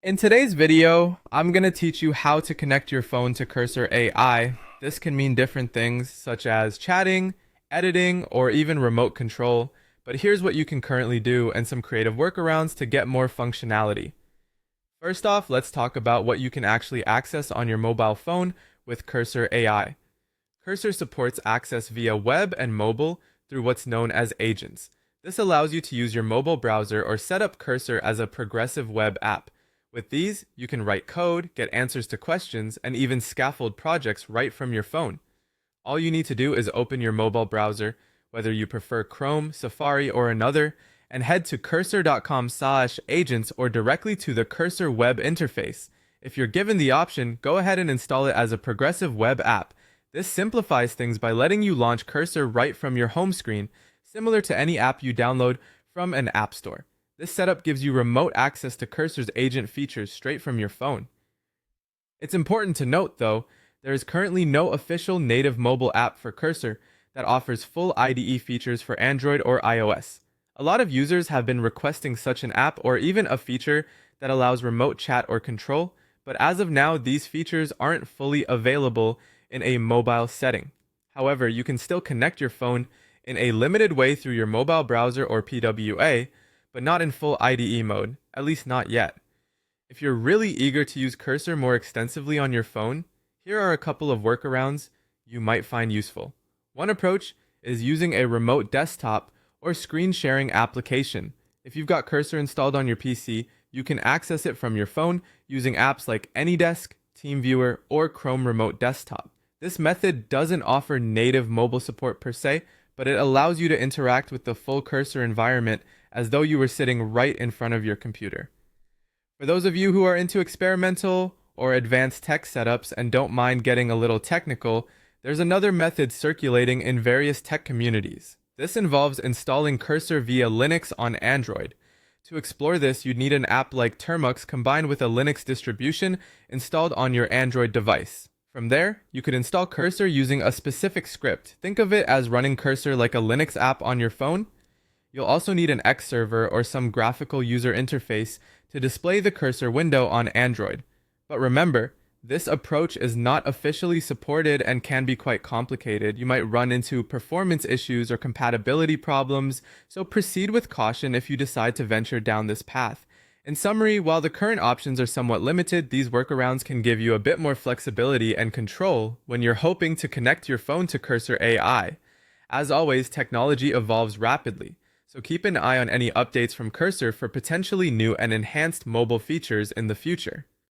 In today's video, I'm going to teach you how to connect your phone to Cursor AI. This can mean different things such as chatting, editing, or even remote control. But here's what you can currently do and some creative workarounds to get more functionality. First off, let's talk about what you can actually access on your mobile phone with Cursor AI. Cursor supports access via web and mobile through what's known as agents. This allows you to use your mobile browser or set up Cursor as a progressive web app. With these, you can write code, get answers to questions, and even scaffold projects right from your phone. All you need to do is open your mobile browser, whether you prefer Chrome, Safari, or another, and head to cursor.com/agents or directly to the Cursor web interface. If you're given the option, go ahead and install it as a progressive web app. This simplifies things by letting you launch Cursor right from your home screen, similar to any app you download from an app store. This setup gives you remote access to Cursor's agent features straight from your phone. It's important to note, though, there is currently no official native mobile app for Cursor that offers full IDE features for Android or iOS. A lot of users have been requesting such an app or even a feature that allows remote chat or control, but as of now, these features aren't fully available in a mobile setting. However, you can still connect your phone in a limited way through your mobile browser or PWA, but not in full IDE mode, at least not yet. If you're really eager to use Cursor more extensively on your phone, here are a couple of workarounds you might find useful. One approach is using a remote desktop or screen sharing application. If you've got Cursor installed on your PC, you can access it from your phone using apps like AnyDesk, TeamViewer, or Chrome Remote Desktop. This method doesn't offer native mobile support per se, but it allows you to interact with the full Cursor environment as though you were sitting right in front of your computer. For those of you who are into experimental or advanced tech setups and don't mind getting a little technical, there's another method circulating in various tech communities. This involves installing Cursor via Linux on Android. To explore this, you'd need an app like Termux combined with a Linux distribution installed on your Android device. From there, you could install Cursor using a specific script. Think of it as running Cursor like a Linux app on your phone. You'll also need an X server or some graphical user interface to display the Cursor window on Android. But remember, this approach is not officially supported and can be quite complicated. You might run into performance issues or compatibility problems, so proceed with caution if you decide to venture down this path. In summary, while the current options are somewhat limited, these workarounds can give you a bit more flexibility and control when you're hoping to connect your phone to Cursor AI. As always, technology evolves rapidly, so keep an eye on any updates from Cursor for potentially new and enhanced mobile features in the future.